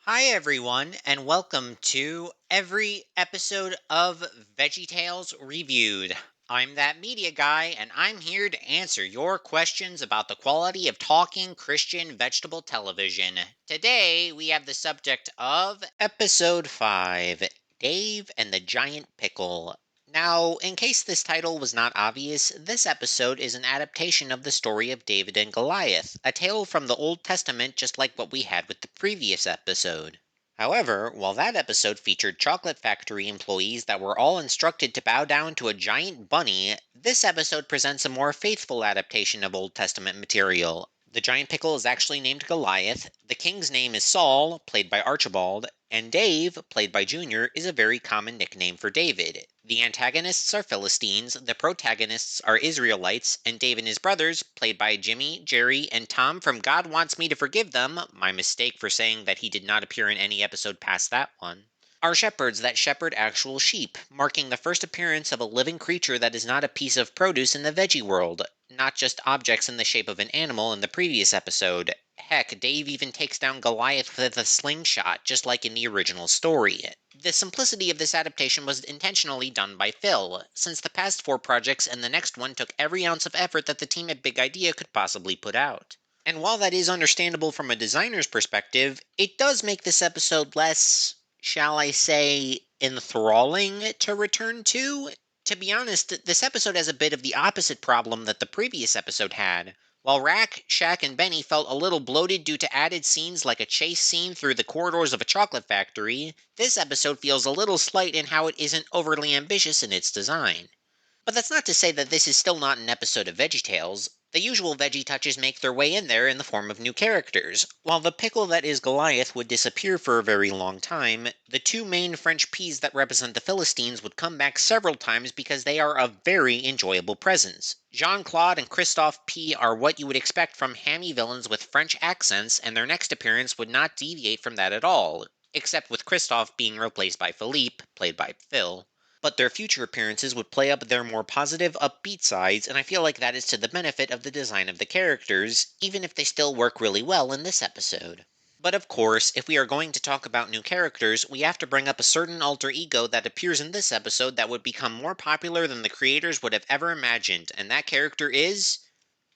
Hi, everyone, and welcome to every episode of VeggieTales Reviewed. I'm that media guy, and I'm here to answer your questions about the quality of talking Christian vegetable television. Today, we have the subject of Episode 5 Dave and the Giant Pickle. Now, in case this title was not obvious, this episode is an adaptation of the story of David and Goliath, a tale from the Old Testament just like what we had with the previous episode. However, while that episode featured chocolate factory employees that were all instructed to bow down to a giant bunny, this episode presents a more faithful adaptation of Old Testament material. The giant pickle is actually named Goliath, the king's name is Saul, played by Archibald, and Dave, played by Junior, is a very common nickname for David. The antagonists are Philistines, the protagonists are Israelites, and Dave and his brothers, played by Jimmy, Jerry, and Tom from God Wants Me to Forgive Them, my mistake for saying that he did not appear in any episode past that one, are shepherds that shepherd actual sheep, marking the first appearance of a living creature that is not a piece of produce in the veggie world, not just objects in the shape of an animal in the previous episode. Heck, Dave even takes down Goliath with a slingshot, just like in the original story. The simplicity of this adaptation was intentionally done by Phil, since the past four projects and the next one took every ounce of effort that the team at Big Idea could possibly put out. And while that is understandable from a designer's perspective, it does make this episode less, shall I say, enthralling to return to. To be honest, this episode has a bit of the opposite problem that the previous episode had. While Rack, Shaq, and Benny felt a little bloated due to added scenes like a chase scene through the corridors of a chocolate factory, this episode feels a little slight in how it isn't overly ambitious in its design. But that's not to say that this is still not an episode of VeggieTales. The usual veggie touches make their way in there in the form of new characters. While the pickle that is Goliath would disappear for a very long time, the two main French peas that represent the Philistines would come back several times because they are a very enjoyable presence. Jean-Claude and Christophe P are what you would expect from hammy villains with French accents, and their next appearance would not deviate from that at all, except with Christophe being replaced by Philippe, played by Phil. But their future appearances would play up their more positive, upbeat sides, and I feel like that is to the benefit of the design of the characters, even if they still work really well in this episode. But of course, if we are going to talk about new characters, we have to bring up a certain alter ego that appears in this episode that would become more popular than the creators would have ever imagined, and that character is,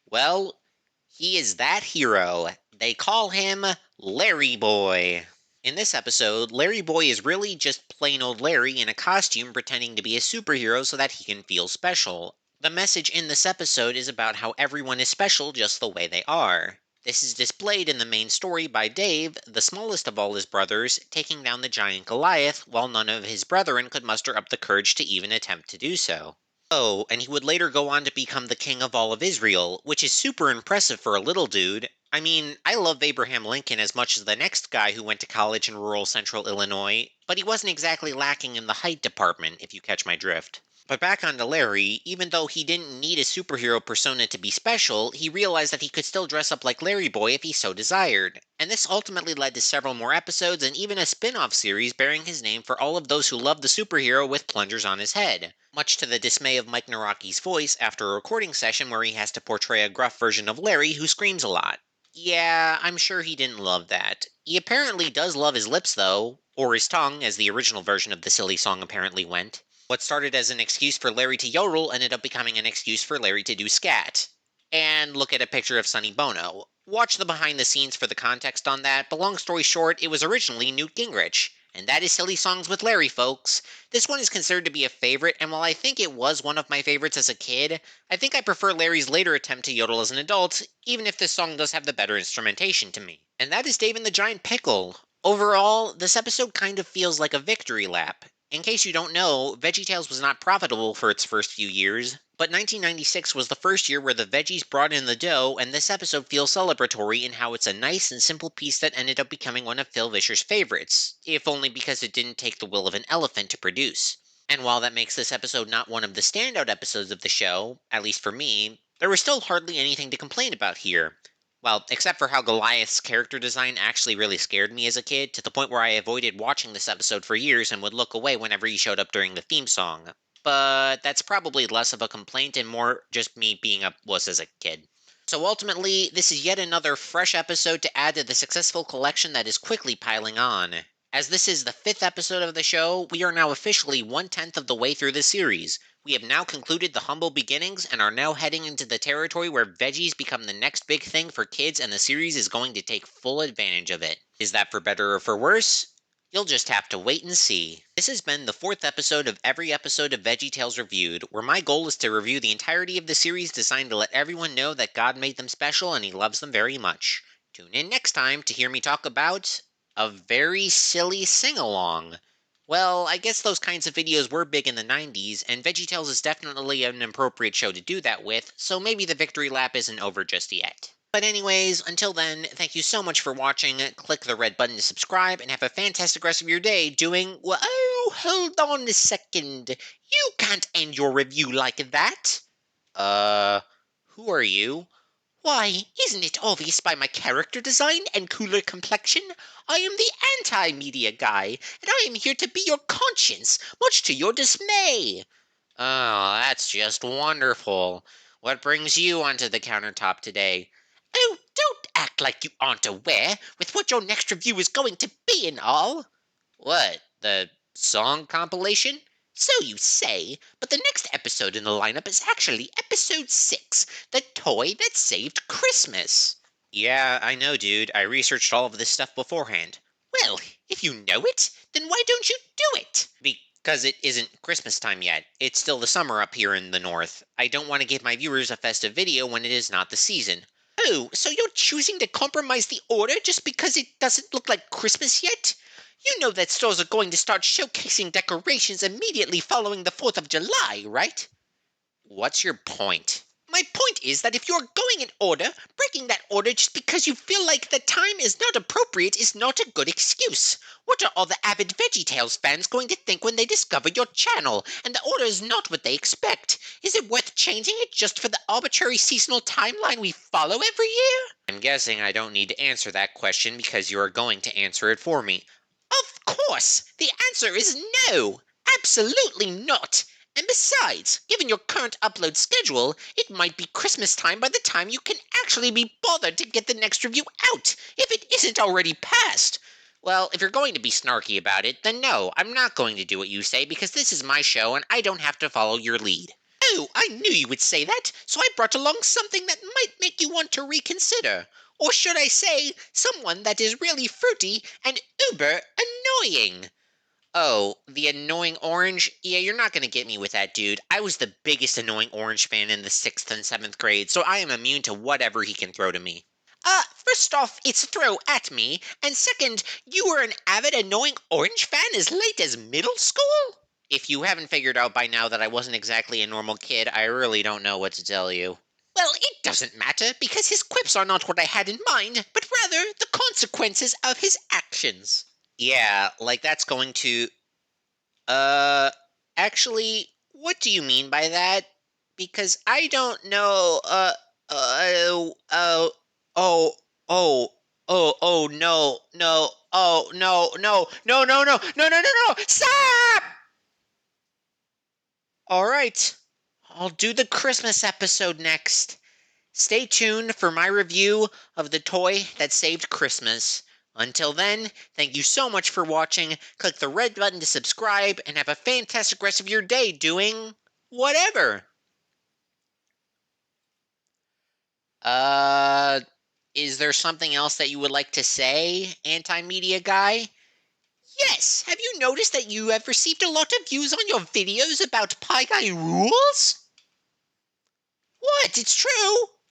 well, he is that hero. They call him LarryBoy. In this episode, LarryBoy is really just plain old Larry in a costume pretending to be a superhero so that he can feel special. The message in this episode is about how everyone is special just the way they are. This is displayed in the main story by Dave, the smallest of all his brothers, taking down the giant Goliath, while none of his brethren could muster up the courage to even attempt to do so. Oh, and he would later go on to become the king of all of Israel, which is super impressive for a little dude. I mean, I love Abraham Lincoln as much as the next guy who went to college in rural central Illinois, but he wasn't exactly lacking in the height department, if you catch my drift. But back on to Larry, even though he didn't need a superhero persona to be special, he realized that he could still dress up like Larry Boy if he so desired. And this ultimately led to several more episodes and even a spin-off series bearing his name for all of those who love the superhero with plungers on his head. Much to the dismay of Mike Naraki's voice after a recording session where he has to portray a gruff version of Larry who screams a lot. Yeah, I'm sure he didn't love that. He apparently does love his lips though, or his tongue, as the original version of the silly song apparently went. What started as an excuse for Larry to yodel ended up becoming an excuse for Larry to do scat. And look at a picture of Sonny Bono. Watch the behind the scenes for the context on that, but long story short, it was originally Newt Gingrich. And that is Silly Songs with Larry, folks. This one is considered to be a favorite, and while I think it was one of my favorites as a kid, I think I prefer Larry's later attempt to yodel as an adult, even if this song does have the better instrumentation to me. And that is Dave and the Giant Pickle. Overall, this episode kind of feels like a victory lap. In case you don't know, VeggieTales was not profitable for its first few years, but 1996 was the first year where the veggies brought in the dough, and this episode feels celebratory in how it's a nice and simple piece that ended up becoming one of Phil Vischer's favorites, if only because it didn't take the will of an elephant to produce. And while that makes this episode not one of the standout episodes of the show, at least for me, there was still hardly anything to complain about here. Well, except for how Goliath's character design actually really scared me as a kid, to the point where I avoided watching this episode for years and would look away whenever he showed up during the theme song. But that's probably less of a complaint and more just me being a wuss as a kid. So ultimately, this is yet another fresh episode to add to the successful collection that is quickly piling on. As this is the 5th episode of the show, we are now officially 1/10 of the way through the series. We have now concluded the humble beginnings and are now heading into the territory where veggies become the next big thing for kids, and the series is going to take full advantage of it. Is that for better or for worse? You'll just have to wait and see. This has been the 4th episode of every episode of VeggieTales Reviewed, where my goal is to review the entirety of the series designed to let everyone know that God made them special and He loves them very much. Tune in next time to hear me talk about a very silly sing-along. Well, I guess those kinds of videos were big in the 90s, and VeggieTales is definitely an appropriate show to do that with, so maybe the victory lap isn't over just yet. But anyways, until then, thank you so much for watching. Click the red button to subscribe, and have a fantastic rest of your day doing... Well, oh, hold on a second. You can't end your review like that. Who are you? Why, isn't it obvious by my character design and cooler complexion? I am the anti-media guy, and I am here to be your conscience, much to your dismay. Oh, that's just wonderful. What brings you onto the countertop today? Oh, don't act like you aren't aware with what your next review is going to be and all. What, the song compilation? So you say, but the next episode in the lineup is actually episode 6, The Toy That Saved Christmas. Yeah, I know, dude. I researched all of this stuff beforehand. Well, if you know it, then why don't you do it? Because it isn't Christmas time yet. It's still the summer up here in the north. I don't want to give my viewers a festive video when it is not the season. Oh, so you're choosing to compromise the order just because it doesn't look like Christmas yet? You know that stores are going to start showcasing decorations immediately following the 4th of July, right? What's your point? My point is that if you're going in order, breaking that order just because you feel like the time is not appropriate is not a good excuse. What are all the avid VeggieTales fans going to think when they discover your channel, and the order is not what they expect? Is it worth changing it just for the arbitrary seasonal timeline we follow every year? I'm guessing I don't need to answer that question because you are going to answer it for me. Of course! The answer is no! Absolutely not! And besides, given your current upload schedule, it might be Christmas time by the time you can actually be bothered to get the next review out, if it isn't already past. Well, if you're going to be snarky about it, then no, I'm not going to do what you say because this is my show and I don't have to follow your lead. Oh, I knew you would say that, so I brought along something that might make you want to reconsider. Or should I say, someone that is really fruity and uber annoying. Oh, the annoying orange? Yeah, you're not gonna get me with that, dude. I was the biggest annoying orange fan in the 6th and 7th grade, so I am immune to whatever he can throw to me. First off, it's throw at me, and second, you were an avid annoying orange fan as late as middle school? If you haven't figured out by now that I wasn't exactly a normal kid, I really don't know what to tell you. Well, it doesn't matter, because his quips are not what I had in mind, but rather the consequences of his actions. Yeah, like that's going to... Uh, actually, what do you mean by that? Because I don't know, oh, oh, oh, oh, no, no, oh, no, no, no, no, no, no, no, no, no, stop! Alright, I'll do the Christmas episode next. Stay tuned for my review of The Toy That Saved Christmas. Until then, thank you so much for watching. Click the red button to subscribe, and have a fantastic rest of your day doing whatever. Is there something else that you would like to say, anti-media guy? Yes, have you noticed that you have received a lot of views on your videos about Pie Guy rules? What, it's true?